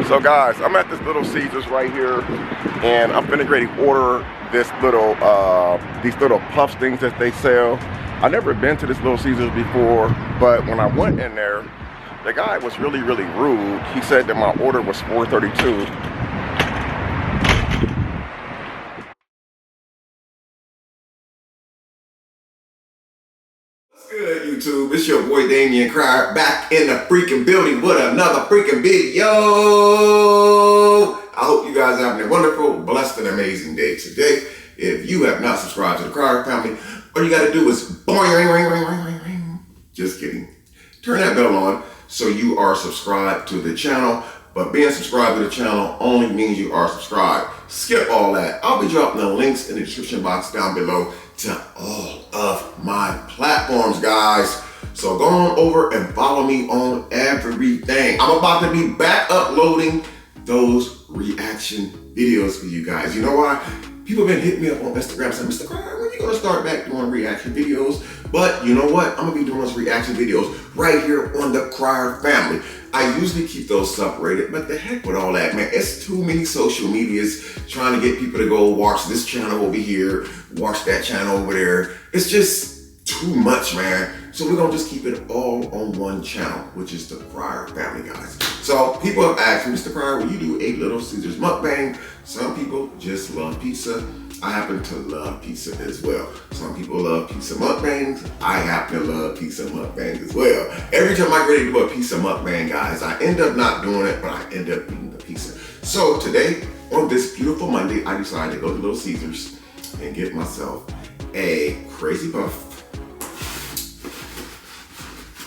So guys, I'm at this Little Caesars right here, and I'm finna ready to order this little, these little puffs things that they sell. I've never been to this Little Caesars before, but when I went in there, the guy was really rude. He said that my order was $4.32. Good YouTube, it's your boy Damion back in the freaking building with another freaking video. I hope you guys are having a wonderful, blessed, and amazing day today. If you have not subscribed to the Crier family, all you gotta do is boing, ring, ring, ring, ring, ring, ring. Just kidding. Turn that bell on so you are subscribed to the channel. But being subscribed to the channel only means you are subscribed. Skip all that. I'll be dropping the links in the description box down below to all of my platforms, guys. So go on over and follow me on everything. I'm about to be back uploading those reaction videos for you guys. You know why? People have been hitting me up on Instagram saying, Mr. Crier, when are you gonna start back doing reaction videos? But you know what? I'm gonna be doing those reaction videos right here on the Crier family. I usually keep those separated, but the heck with all that, man. It's too many social medias trying to get people to go watch this channel over here, watch that channel over there. It's just too much, man. So we're gonna just keep it all on one channel, which is the Crier family, guys. So people have asked me, Mr. Crier, will you do a Little Caesars mukbang? Some people just love pizza. I happen to love pizza as well. Some people love pizza mukbangs. I happen to love pizza mukbangs as well. Every time I get ready to do a pizza mukbang, guys, I end up not doing it, but I end up eating the pizza. So today, on this beautiful Monday, I decided to go to Little Caesars and get myself a crazy puff.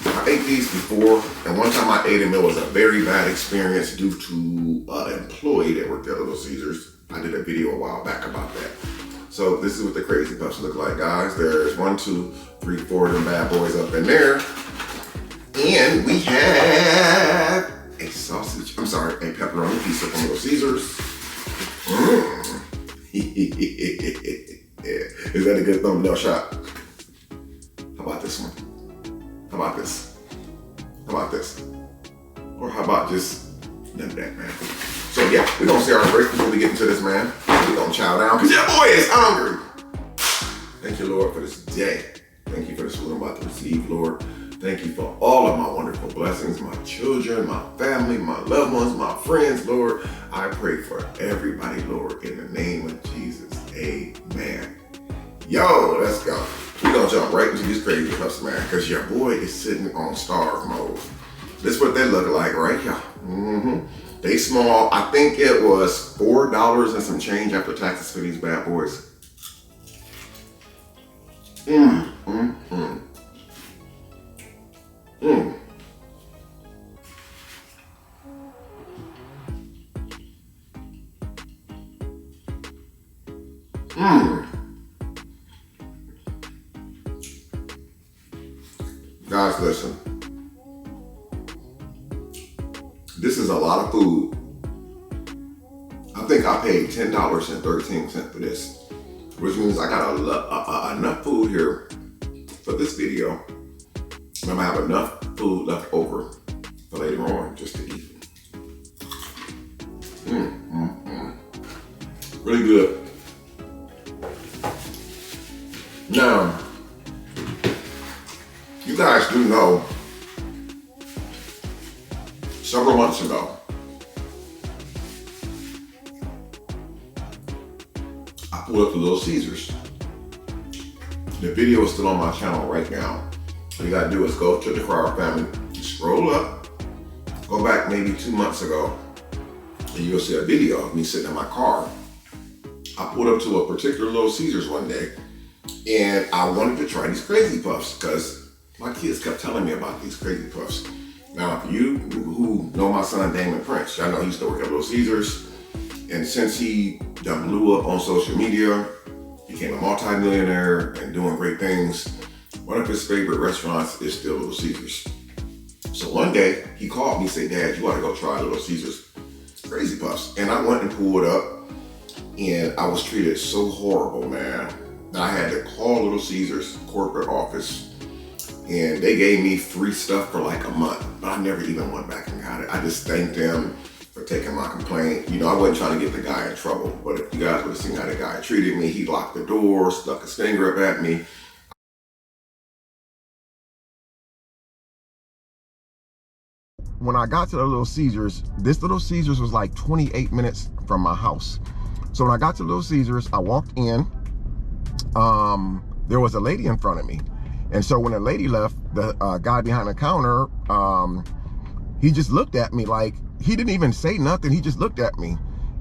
I ate these before, and one time I ate them, it was a very bad experience due to an employee that worked at Little Caesars. I did a video a while back about that. So this is what the crazy puffs look like, guys. There's 1, 2, 3, 4 of them bad boys up in there. And we have a sausage, a pepperoni pizza from Little Caesars. Is that a good thumbnail shot? How about this one? How about this? How about this? Or how about just none of that, man? So yeah, we're gonna say our grace before we get into this, man. We're gonna chow down, because your boy is hungry. Thank you, Lord, for this day. Thank you for this food I'm about to receive, Lord. Thank you for all of my wonderful blessings, my children, my family, my loved ones, my friends, Lord. I pray for everybody, Lord, in the name of Jesus. Amen. Yo, let's go. We're gonna jump right into these crazy puffs, man, because your boy is sitting on starve mode. This is what they look like right here. They small. I think it was $4 and some change after taxes for these bad boys. Guys, listen. This is a lot of food. I think I paid $10.13 for this, which means I got enough food here for this video. And I'm gonna have enough food left over for later on just to eat. Really good. Now, you guys do know, several months ago, I pulled up to Little Caesars. The video is still on my channel right now. All you gotta do is go to the Crier family, scroll up, go back maybe 2 months ago, and you'll see a video of me sitting in my car. I pulled up to a particular Little Caesars one day, and I wanted to try these crazy puffs because my kids kept telling me about these crazy puffs. Now, for you who know my son, Damion Prince, I know he used to work at Little Caesars. And since he done blew up on social media, became a multi-millionaire and doing great things, one of his favorite restaurants is still Little Caesars. So one day, he called me and said, Dad, you ought to go try Little Caesars Crazy Puffs. And I went and pulled up, and I was treated so horrible, man. I had to call Little Caesars corporate office, and they gave me free stuff for like a month, but I never even went back and got it. I just thanked them for taking my complaint. You know, I wasn't trying to get the guy in trouble, but if you guys would have seen how the guy treated me, he locked the door, stuck his finger up at me. When I got to the Little Caesars, this Little Caesars was like 28 minutes from my house. So when I got to Little Caesars, I walked in. There was a lady in front of me. And so when the lady left, the guy behind the counter, he just looked at me like, he didn't even say nothing. He just looked at me.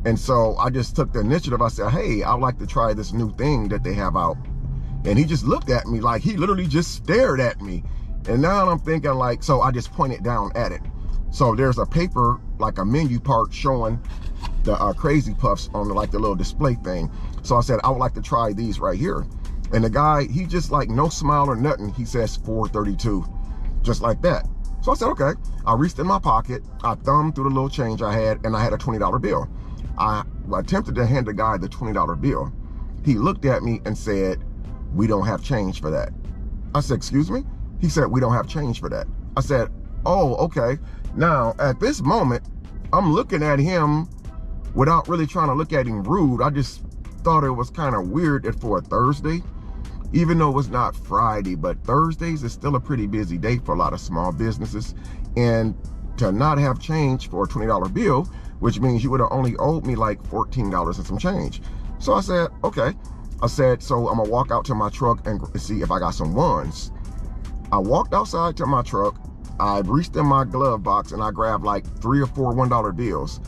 And so I just took the initiative. I said, hey, I'd like to try this new thing that they have out. And he just looked at me like, he literally just stared at me. And now I'm thinking like, so I just pointed down at it. So there's a paper, like a menu part showing the Crazy Puffs on like the little display thing. So I said, I would like to try these right here. And the guy, he just like no smile or nothing. He says $4.32, just like that. So I said, okay. I reached in my pocket, I thumbed through the little change I had, and I had a $20 bill. I attempted to hand the guy the $20 bill. He looked at me and said, we don't have change for that. I said, excuse me? He said, we don't have change for that. I said, oh, okay. Now, at this moment, I'm looking at him without really trying to look at him rude. I just thought it was kind of weird that for a Thursday, even though it's not Friday, but Thursdays is still a pretty busy day for a lot of small businesses. And to not have change for a $20 bill, which means you would have only owed me like $14 and some change. So I said, okay. I said, so I'm gonna walk out to my truck and see if I got some ones. I walked outside to my truck. I reached in my glove box and I grabbed like 3 or 4 $1 bills.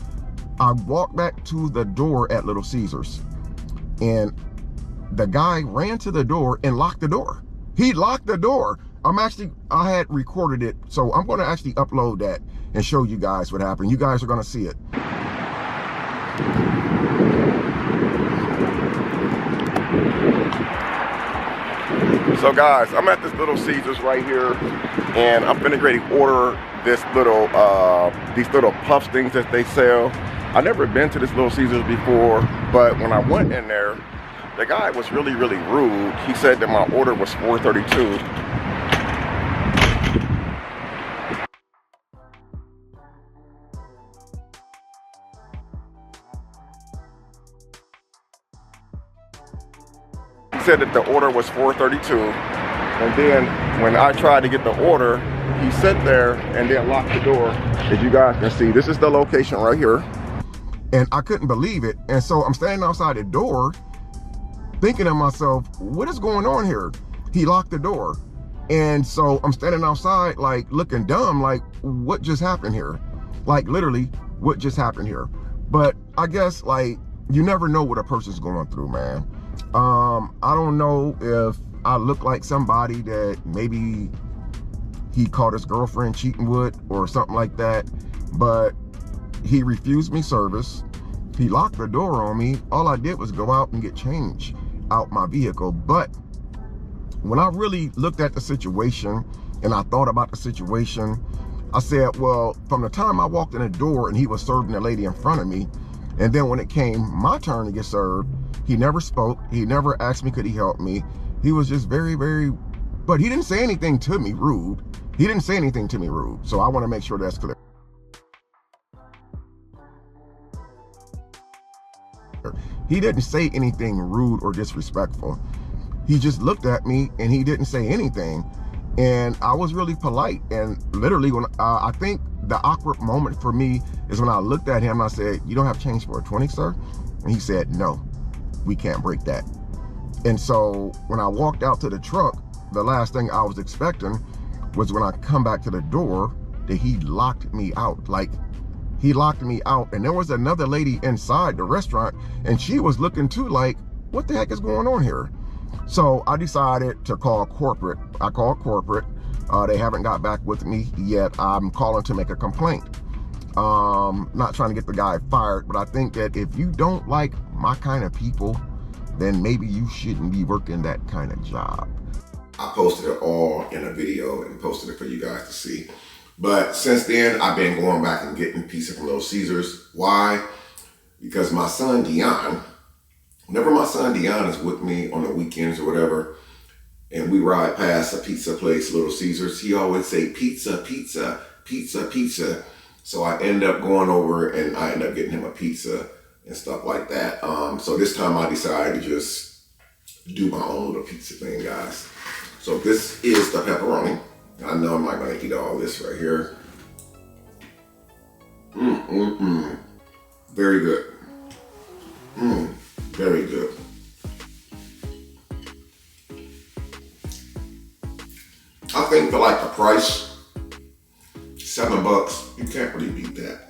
I walked back to the door at Little Caesars, and the guy ran to the door and locked the door. He locked the door. I had recorded it, so I'm gonna actually upload that and show you guys what happened. You guys are gonna see it. So guys, I'm at this Little Caesars right here, and I'm finna ready to order this little, these little puffs things that they sell. I've never been to this Little Caesars before, but when I went in there, the guy was really, really rude. He said that my order was $4.32. Said that the order was $4.32, and then when I tried to get the order, he sat there and then locked the door. As you guys can see, this is the location right here, and I couldn't believe it. And so I'm standing outside the door thinking to myself, what is going on here? He locked the door, and so I'm standing outside like looking dumb, like what just happened here? Like literally, what just happened here? But I guess like you never know what a person's going through, man. I don't know if I look like somebody that maybe he caught his girlfriend cheating with or something like that, but he refused me service. He locked the door on me. All I did was go out and get change out my vehicle. But when I really looked at the situation and I thought about the situation, I said, well, from the time I walked in the door and he was serving the lady in front of me, and then when it came my turn to get served, he never spoke. He never asked me, could he help me? He was just very, very, but he didn't say anything to me rude. He didn't say anything to me rude. So I want to make sure that's clear. He didn't say anything rude or disrespectful. He just looked at me and he didn't say anything. And I was really polite. And literally when I think the awkward moment for me is when I looked at him and I said, you don't have change for a 20, sir? And he said, no, we can't break that. And so when I walked out to the truck, the last thing I was expecting was when I come back to the door that he locked me out. Like he locked me out, and there was another lady inside the restaurant and she was looking too like, what the heck is going on here? So I decided to call corporate. I called corporate. They haven't got back with me yet. I'm calling to make a complaint. Not trying to get the guy fired, but I think that if you don't like my kind of people, then maybe you shouldn't be working that kind of job. I posted it all in a video and posted it for you guys to see. But since then, I've been going back and getting pizza from Little Caesars. Why? Because my son, Dion, whenever my son, Dion, is with me on the weekends or whatever, and we ride past a pizza place, Little Caesars, he always say, pizza, pizza, pizza, pizza. So I end up going over and I end up getting him a pizza and stuff like that. So this time I decided to just do my own little pizza thing, guys. So this is the pepperoni. I know I'm not gonna eat all this right here. Very good. Very good. I think for like the price, $7, you can't really beat that.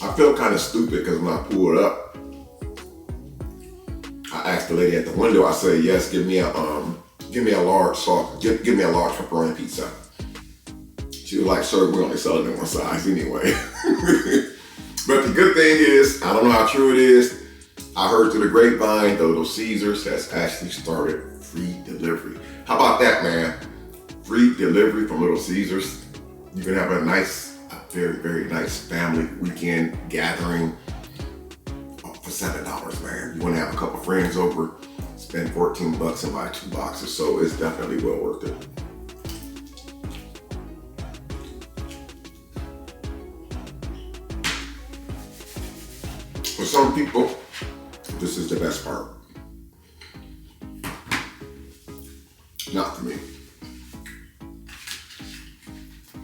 I feel kind of stupid because when I pull it up, I asked the lady at the window, I said, yes, give me a large sauce, give me a large pepperoni pizza. She was like, sir, we only sell it in one size anyway. But the good thing is, I don't know how true it is, I heard through the grapevine, the Little Caesars has actually started free delivery. How about that, man? Free delivery from Little Caesars. You can have a very, very nice family weekend gathering for $7, man. You want to have a couple friends over, spend $14 and buy 2 boxes. So it's definitely well worth it. For some people, this is the best part. Not for me.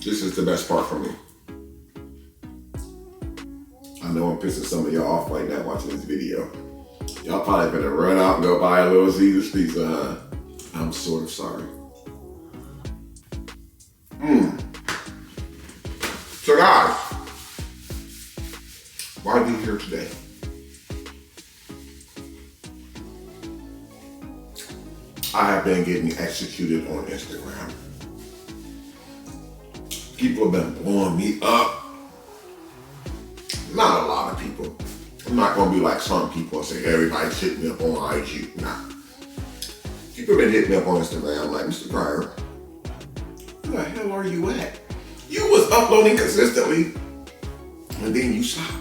This is the best part for me. I know I'm pissing some of y'all off right now watching this video. Y'all probably better run out and go buy a Little Caesars pizza, huh? I'm sort of sorry. So guys, why are you here today? I have been getting executed on Instagram. People have been blowing me up. Not a lot of people. I'm not gonna be like some people and say everybody's hitting me up on IG. Nah. People have been hitting me up on Instagram like, Mr. Cryer, where the hell are you at? You was uploading consistently and then you stopped.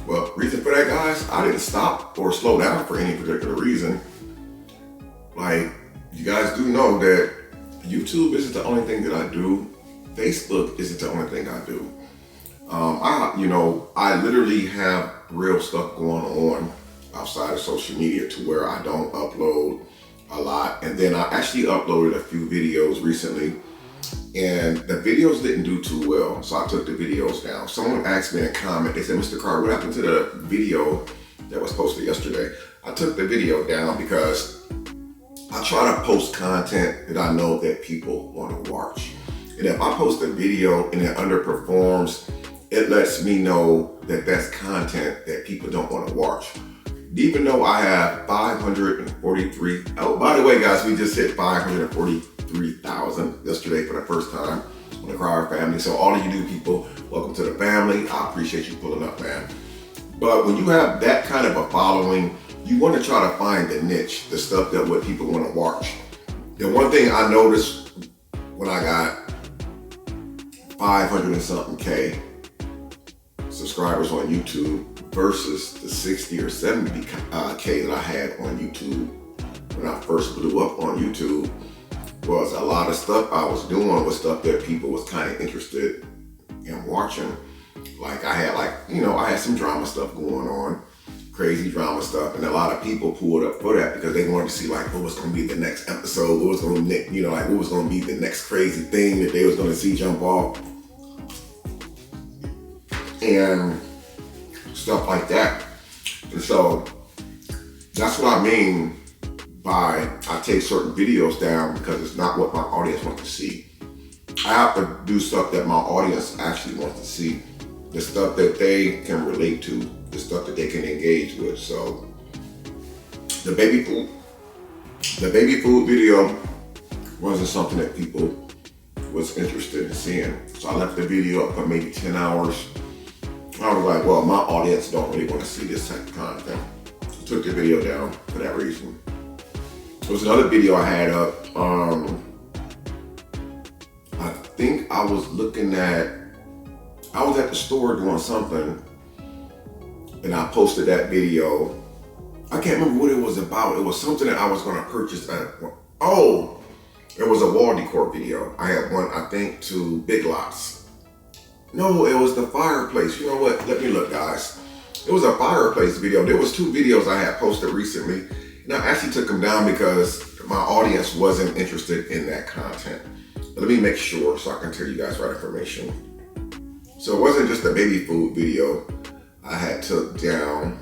Well, reason for that, guys, I didn't stop or slow down for any particular reason. Like, you guys do know that YouTube isn't the only thing that I do. Facebook isn't the only thing I do. I literally have real stuff going on outside of social media to where I don't upload a lot. And then I actually uploaded a few videos recently and the videos didn't do too well. So I took the videos down. Someone asked me in a comment, they said, Mr. Carr, what happened to the video that was posted yesterday? I took the video down because I try to post content that I know that people want to watch. And if I post a video and it underperforms, it lets me know that that's content that people don't want to watch. Even though I have 543, oh, by the way, guys, we just hit 543,000 yesterday for the first time on the Cryer family. So all of you new people, welcome to the family. I appreciate you pulling up, man. But when you have that kind of a following, you want to try to find the niche, the stuff that what people want to watch. The one thing I noticed when I got 500 and something K subscribers on YouTube versus the 60 or 70 K that I had on YouTube when I first blew up on YouTube was a lot of stuff I was doing was stuff that people was kind of interested in watching. Like I had some drama stuff going on, crazy drama stuff, and a lot of people pulled up for that because they wanted to see like what was going to be the next episode, what was going to, what was going to be the next crazy thing that they was going to see jump off, and stuff like that. And so that's what I mean by I take certain videos down because it's not what my audience wants to see. I have to do stuff that my audience actually wants to see, the stuff that they can relate to, the stuff that they can engage with. So the baby food video wasn't something that people was interested in seeing. So I left the video up for maybe 10 hours. I was like, well, my audience don't really want to see this type of content. I took the video down for that reason. There was another video I had up. I think I was at the store doing something and I posted that video. I can't remember what it was about. It was something that I was going to purchase. It was a wall decor video. I had one, I think, to Big Lots. No, it was the fireplace. You know what? Let me look, guys. It was a fireplace video. There was 2 videos I had posted recently. And I actually took them down because my audience wasn't interested in that content. But let me make sure so I can tell you guys right information. So it wasn't just a baby food video I had took down.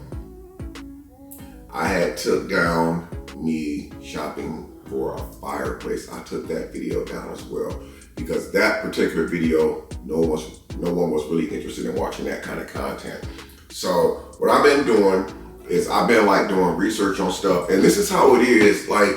I had took down me shopping for a fireplace. I took that video down as well because that particular video, no one was really interested in watching that kind of content. So what I've been doing is I've been like doing research on stuff, and this is how it is. Like,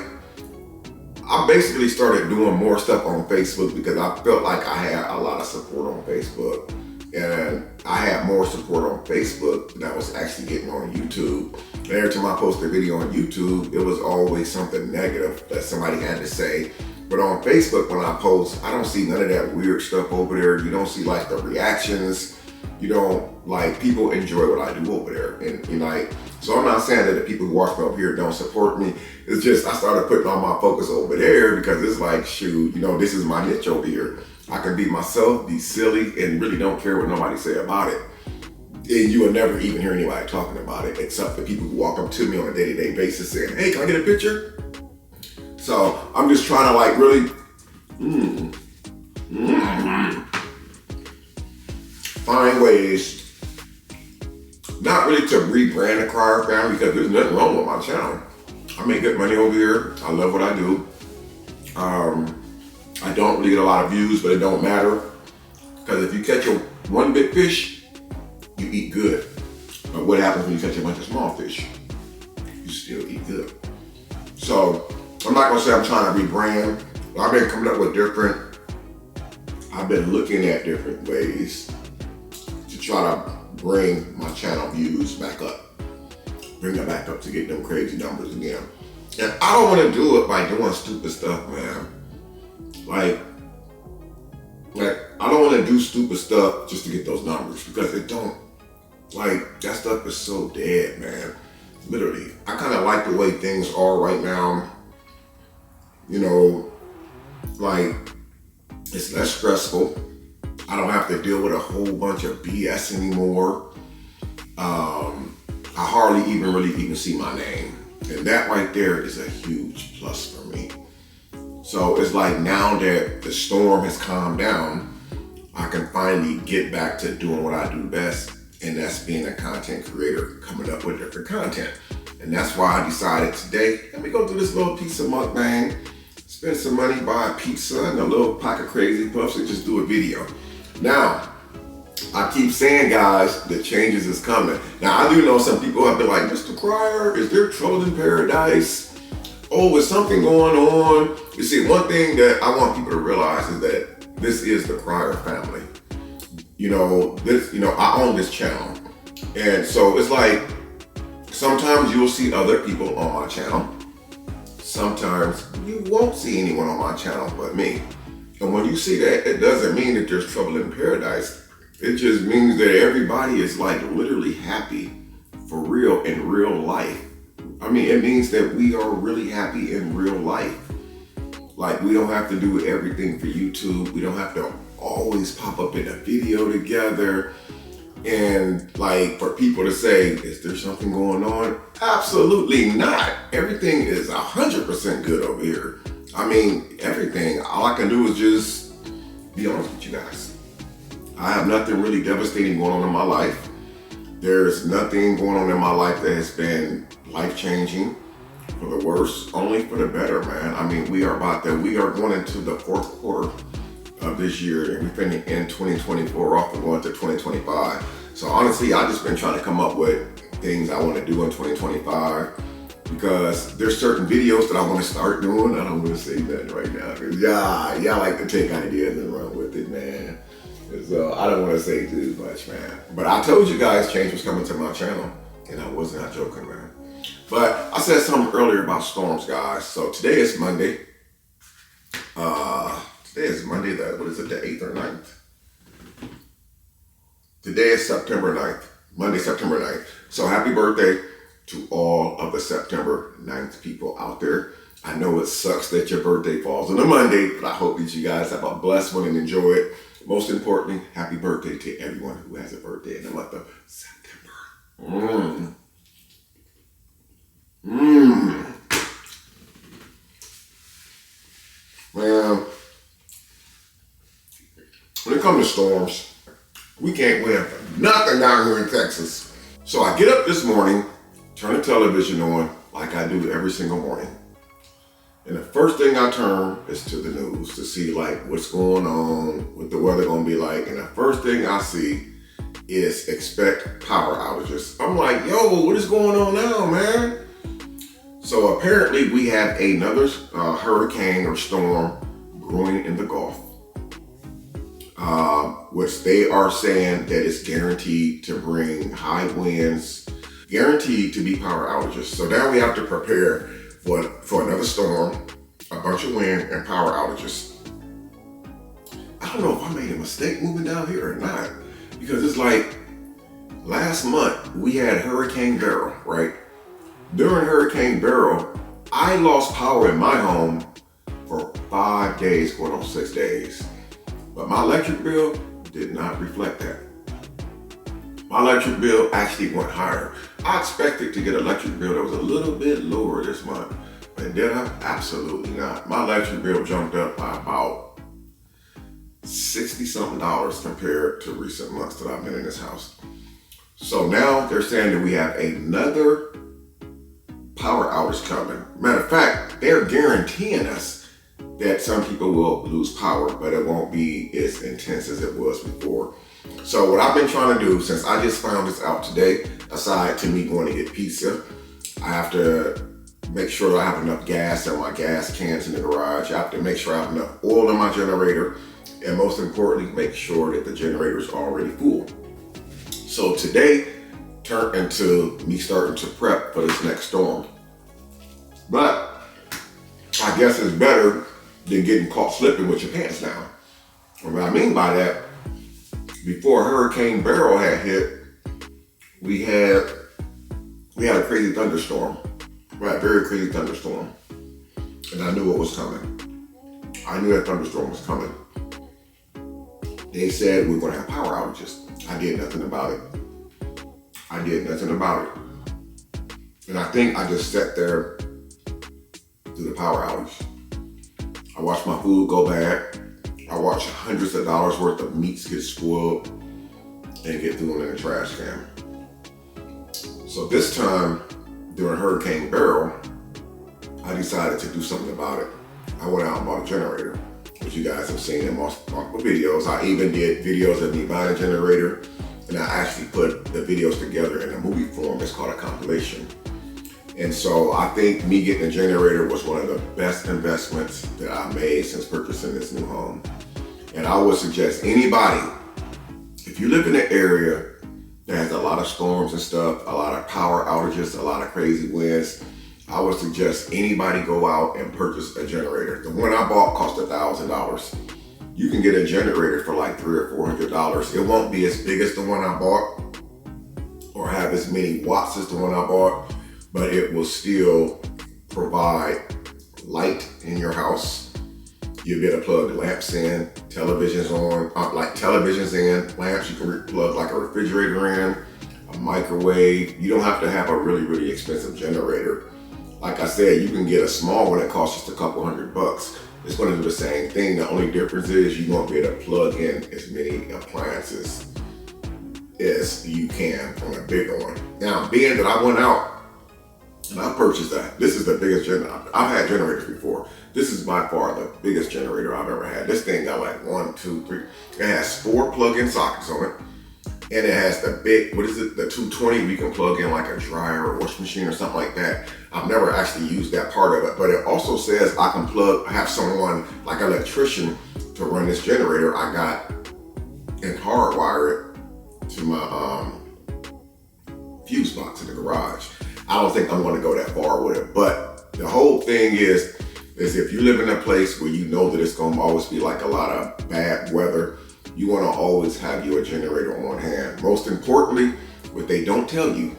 I basically started doing more stuff on Facebook because I felt like I had a lot of support on Facebook, and I had more support on Facebook than I was actually getting on YouTube. And every time I post a video on YouTube, it was always something negative that somebody had to say. But on Facebook, when I post, I don't see none of that weird stuff over there. You don't see like the reactions. You don't, like, people enjoy what I do over there. And like, so I'm not saying that the people who watch me over here don't support me. It's just I started putting all my focus over there because it's like, shoot, you know, this is my niche over here. I can be myself, be silly, and really don't care what nobody say about it. And you will never even hear anybody talking about it except the people who walk up to me on a day-to-day basis saying, hey, can I get a picture? So I'm just trying to like really find ways, not really to rebrand the Crier family because there's nothing wrong with my channel. I make good money over here. I love what I do. I don't really get a lot of views, but it don't matter because if you catch one big fish, you eat good. But what happens when you catch a bunch of small fish? You still eat good. So I'm not gonna say I'm trying to rebrand, but I've been coming up with I've been looking at different ways to try to bring my channel views back up. Bring it back up to get them crazy numbers again. And I don't wanna do it by doing stupid stuff, man. Like I don't wanna do stupid stuff just to get those numbers because that stuff is so dead, man. Literally. I kinda like the way things are right now. You know, like, it's less stressful. I don't have to deal with a whole bunch of BS anymore. I hardly even see my name. And that right there is a huge plus for me. So it's like now that the storm has calmed down, I can finally get back to doing what I do best. And that's being a content creator, coming up with different content. And that's why I decided today, let me go do this little piece of mukbang, spend some money, buy a pizza and a little pack of Crazy Puffs and just do a video. Now, I keep saying, guys, the changes is coming. Now, I do know some people have been like, Mr. Crier, is there trouble in paradise? Oh, is something going on? You see, one thing that I want people to realize is that this is the Crier family. You know, I own this channel. And so it's like, sometimes you'll see other people on my channel. Sometimes you won't see anyone on my channel but me. And when you see that, it doesn't mean that there's trouble in paradise. It just means that everybody is like literally happy for real in real life. I mean, it means that we are really happy in real life. Like, we don't have to do everything for YouTube. We don't have to always pop up in a video together. And like, for people to say, is there something going on? Absolutely not. Everything is 100% good over here. I mean, everything. All I can do is just be honest with you guys. I have nothing really devastating going on in my life. There's nothing going on in my life that has been life-changing for the worse, only for the better, man. I mean, we are going into the 4th quarter of this year, and we're finna end 2024 off and going to 2025. So honestly, I just been trying to come up with things I want to do in 2025 because there's certain videos that I want to start doing. I don't want to say that right now because y'all like to take ideas and run with it, man. So I don't want to say too much, man. But I told you guys change was coming to my channel, and I was not joking, man. But I said something earlier about storms, guys. So today is Monday. Today is Monday, the 8th or 9th? Today is September 9th, Monday, September 9th. So happy birthday to all of the September 9th people out there. I know it sucks that your birthday falls on a Monday, but I hope that you guys have a blessed one and enjoy it. most importantly, happy birthday to everyone who has a birthday in the month of September. Mmm. Mmm. Man, when it comes to storms, we can't win for nothing down here in Texas. So I get up this morning, turn the television on like I do every single morning. And the first thing I turn is to the news to see like what's going on, what the weather gonna be like. And the first thing I see is expect power outages. I'm like, yo, what is going on now, man? So apparently we have another hurricane or storm brewing in the Gulf, which they are saying that it's guaranteed to bring high winds, guaranteed to be power outages. So now we have to prepare for another storm, a bunch of wind, and power outages. I don't know if I made a mistake moving down here or not, because it's like last month we had Hurricane Beryl, right? During Hurricane Beryl, I lost power in my home for 5 days, going on 6 days. But my electric bill did not reflect that. My electric bill actually went higher. I expected to get an electric bill that was a little bit lower this month, but did I? Absolutely not. My electric bill jumped up by about $60-something compared to recent months that I've been in this house. So now they're saying that we have another power outage coming. Matter of fact, they're guaranteeing us that some people will lose power, but it won't be as intense as it was before. So what I've been trying to do since I just found this out today, aside to me going to get pizza, I have to make sure I have enough gas in my gas cans in the garage. I have to make sure I have enough oil in my generator, and most importantly, make sure that the generator is already full. So today turned into me starting to prep for this next storm. But I guess it's better than getting caught slipping with your pants down. And what I mean by that, before Hurricane Beryl had hit, we had a crazy thunderstorm, right? Very crazy thunderstorm. And I knew it was coming. I knew that thunderstorm was coming. They said we were gonna have power outages. I did nothing about it. And I think I just sat there through the power outage. I watched my food go bad. I watched hundreds of dollars worth of meats get spoiled and get thrown in a trash can. So this time, during Hurricane Beryl, I decided to do something about it. I went out and bought a generator, which you guys have seen in multiple videos. I even did videos of me buying a generator, and I actually put the videos together in a movie form. It's called a compilation. And so I think me getting a generator was one of the best investments that I made since purchasing this new home. And I would suggest anybody, if you live in an area that has a lot of storms and stuff, a lot of power outages, a lot of crazy winds, I would suggest anybody go out and purchase a generator. The one I bought cost $1,000. You can get a generator for like $300 or $400. It won't be as big as the one I bought or have as many watts as the one I bought, but it will still provide light in your house. You'll be able to plug lamps in, televisions on, televisions in, lamps. You can plug like a refrigerator in, a microwave. You don't have to have a really, really expensive generator. Like I said, you can get a small one that costs just a couple $100. It's going to do the same thing. The only difference is you won't be able to plug in as many appliances as you can on a bigger one. Now, being that I went out and I purchased that, this is the biggest generator. I've had generators before. This is by far the biggest generator I've ever had. This thing got like 1, 2, 3. It has 4 plug-in sockets on it. And it has the big, the 220, you can plug in like a dryer or washing machine or something like that. I've never actually used that part of it, but it also says I can have someone like an electrician to run this generator. I got and hardwire it to my fuse box in the garage. I don't think I'm gonna go that far with it, but the whole thing is if you live in a place where you know that it's gonna always be like a lot of bad weather, you wanna always have your generator on hand. Most importantly, what they don't tell you,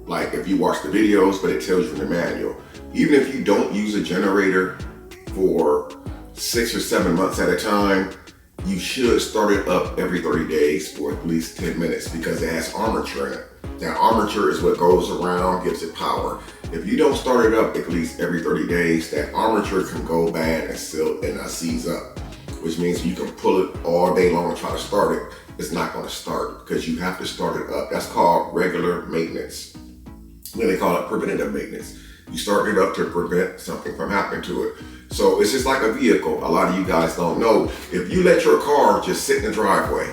like if you watch the videos, but it tells you in the manual, even if you don't use a generator for 6 or 7 months at a time, you should start it up every 30 days for at least 10 minutes because it has armature in it. That armature is what goes around, gives it power. If you don't start it up at least every 30 days, that armature can go bad and seize up, which means you can pull it all day long and try to start it. It's not going to start because you have to start it up. That's called regular maintenance. Then they call it preventative maintenance. You start it up to prevent something from happening to it. So it's just like a vehicle. A lot of you guys don't know. If you let your car just sit in the driveway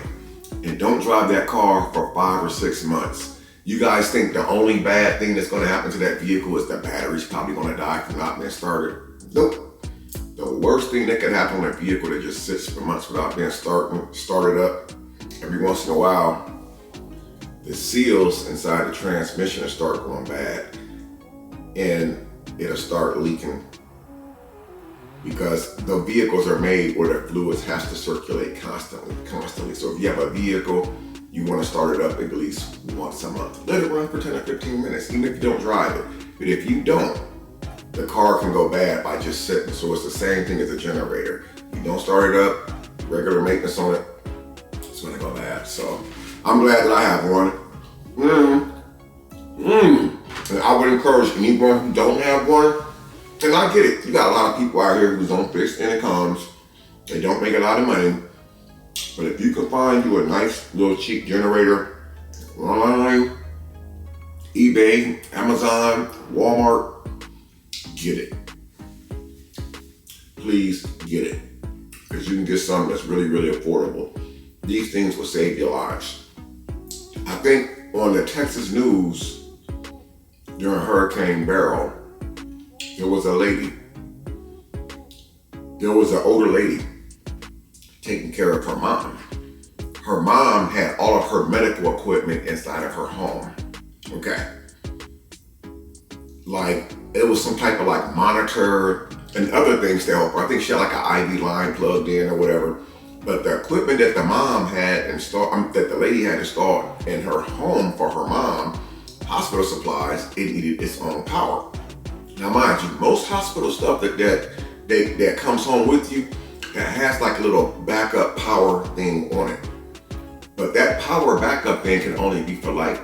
and don't drive that car for 5 or 6 months, you guys think the only bad thing that's going to happen to that vehicle is the battery's probably going to die from not being started? Nope. The worst thing that can happen on a vehicle that just sits for months without being started up, every once in a while, the seals inside the transmission will start going bad and it'll start leaking because the vehicles are made where the fluids has to circulate constantly. So if you have a vehicle, you want to start it up at least once a month. Let it run for 10 or 15 minutes, even if you don't drive it. But if you don't, the car can go bad by just sitting. So it's the same thing as a generator. You don't start it up, regular maintenance on it, it's gonna go bad. So I'm glad that I have one. And I would encourage anyone who don't have one, and I get it. You got a lot of people out here who don't fixed incomes. They don't make a lot of money. But if you can find you a nice little cheap generator online, eBay, Amazon, Walmart, get it. Please get it. Because you can get something that's really, really affordable. These things will save your lives. I think on the Texas news during Hurricane Beryl, there was an older lady taking care of her mom. Her mom had all of her medical equipment inside of her home. Okay. Like, it was some type of like monitor and other things to help her. I think she had like an IV line plugged in or whatever. But the equipment that the mom had installed, that the lady had installed in her home for her mom, hospital supplies, it needed its own power. Now mind you, most hospital stuff that comes home with you, that has like a little backup power thing on it. But that power backup thing can only be for like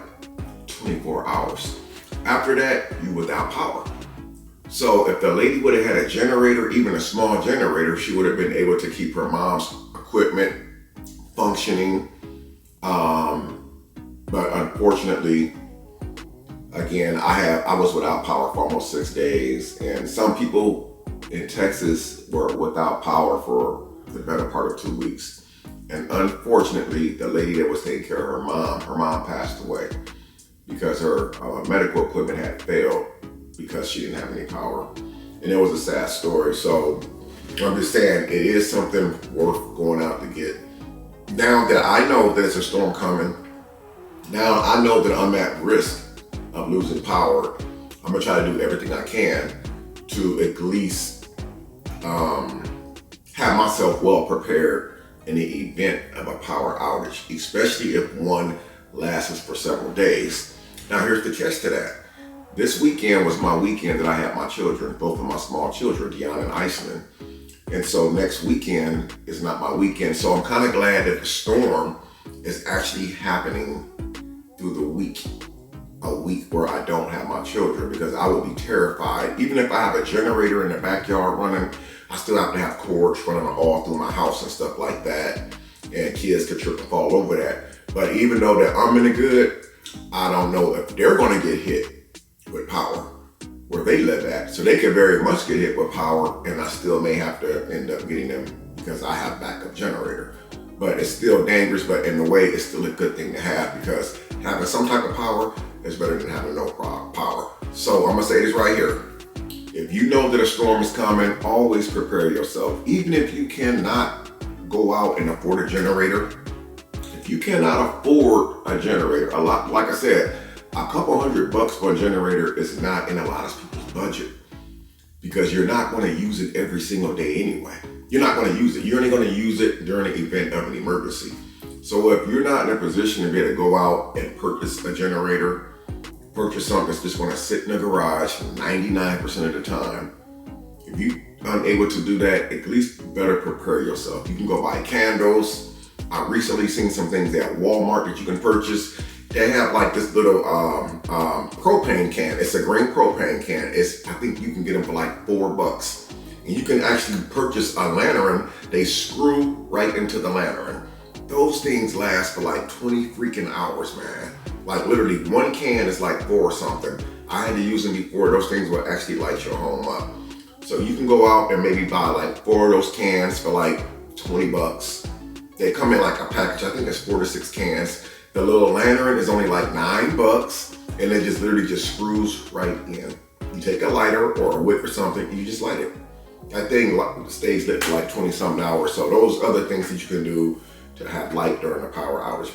24 hours. After that, you without power. So if the lady would have had a generator, even a small generator, she would have been able to keep her mom's equipment functioning. But unfortunately, again, I was without power for almost 6 days, and some people in Texas were without power for the better part of 2 weeks. And unfortunately, the lady that was taking care of her mom passed away because her medical equipment had failed because she didn't have any power. And it was a sad story. So I'm just saying, it is something worth going out to get. Now that I know that it's a storm coming, now I know that I'm at risk of losing power. I'm gonna try to do everything I can to at least have myself well prepared in the event of a power outage, especially if one lasts for several days. Now here's the catch to that. This weekend was my weekend that I had my children, both of my small children, Deanna and Iceland. And so next weekend is not my weekend. So I'm kind of glad that the storm is actually happening through the week. A week where I don't have my children, because I would be terrified. Even if I have a generator in the backyard running, I still have to have cords running all through my house and stuff like that. And kids could trip and fall over that. But even though that I'm in the good, I don't know if they're gonna get hit with power where they live at. So they could very much get hit with power, and I still may have to end up getting them because I have backup generator. But it's still dangerous, but in a way, it's still a good thing to have, because having some type of power is better than having no power. So I'm gonna say this right here. If you know that a storm is coming, always prepare yourself. Even if you cannot go out and afford a generator, if you cannot afford a generator, a lot, like I said, a couple $100 for a generator is not in a lot of people's budget, because you're not gonna use it every single day anyway. You're not gonna use it. You're only gonna use it during the event of an emergency. So if you're not in a position to be able to go out and purchase a generator, purchase something that's just gonna sit in the garage 99% of the time, if you unable to do that, at least better prepare yourself. You can go buy candles. I recently seen some things at Walmart that you can purchase. They have like this little propane can. It's a green propane can. I think you can get them for like $4. And you can actually purchase a lantern. They screw right into the lantern. Those things last for like 20 freaking hours, man. Like literally one can is like $4 something. I had to use them before. Those things will actually light your home up. So you can go out and maybe buy like 4 of those cans for like $20. They come in like a package. I think it's 4 to 6 cans. The little lantern is only like $9, and it just literally just screws right in. You take a lighter or a wick or something, and you just light it. That thing stays lit for like 20 something hours. So those other things that you can do to have light during the power outage,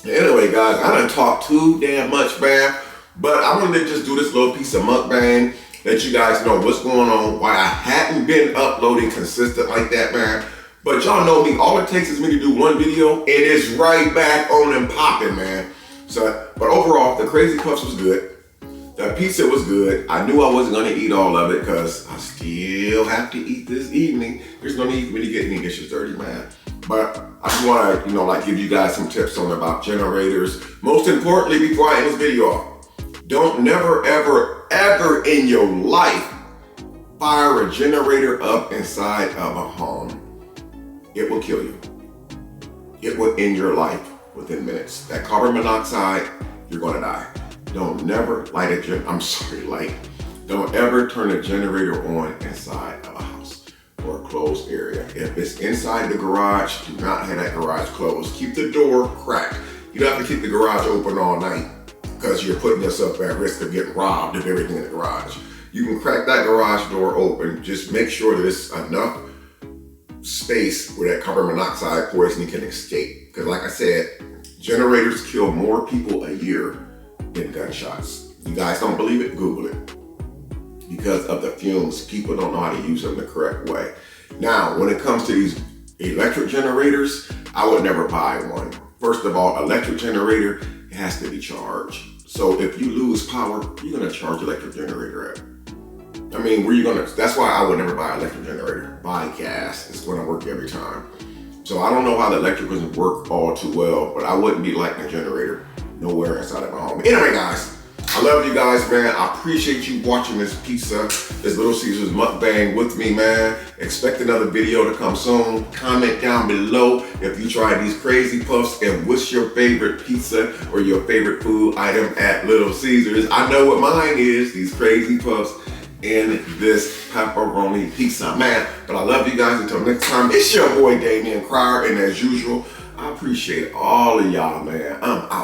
man. Anyway, guys, I done talked too damn much, man. But I wanted to just do this little piece of mukbang, let you guys know what's going on, why I hadn't been uploading consistent like that, man. But y'all know me, all it takes is me to do one video and it's right back on and popping, man. So, but overall, the Crazy Puffs was good. The pizza was good. I knew I wasn't gonna eat all of it because I still have to eat this evening. There's no need for me to get any dishes dirty, man. But I just wanna, like give you guys some tips on about generators. Most importantly, before I end this video off, don't never, ever, ever in your life fire a generator up inside of a home. It will kill you. It will end your life within minutes. That carbon monoxide, you're gonna die. Don't never don't ever turn a generator on inside of a house or a closed area. If it's inside the garage, do not have that garage closed. Keep the door cracked. You don't have to keep the garage open all night because you're putting yourself at risk of getting robbed of everything in the garage. You can crack that garage door open. Just make sure that it's enough space where that carbon monoxide poisoning can escape. Because like I said, generators kill more people a year than gunshots. You guys don't believe it? Google it. Because of the fumes, people don't know how to use them the correct way. Now, when it comes to these electric generators, I would never buy one. First of all, electric generator, it has to be charged. So if you lose power, you're gonna charge electric generator at. I mean, that's why I would never buy an electric generator. Buy gas, it's gonna work every time. So I don't know how the electric doesn't work all too well, but I wouldn't be lighting a generator nowhere inside of my home. Anyway, guys, I love you guys, man. I appreciate you watching this pizza, this Little Caesars mukbang with me, man. Expect another video to come soon. Comment down below if you tried these Crazy Puffs and what's your favorite pizza or your favorite food item at Little Caesars. I know what mine is, these Crazy Puffs and this pepperoni pizza, man. But I love you guys. Until next time, it's your boy Damion Crier, and as usual, I appreciate all of y'all, man. I'm out.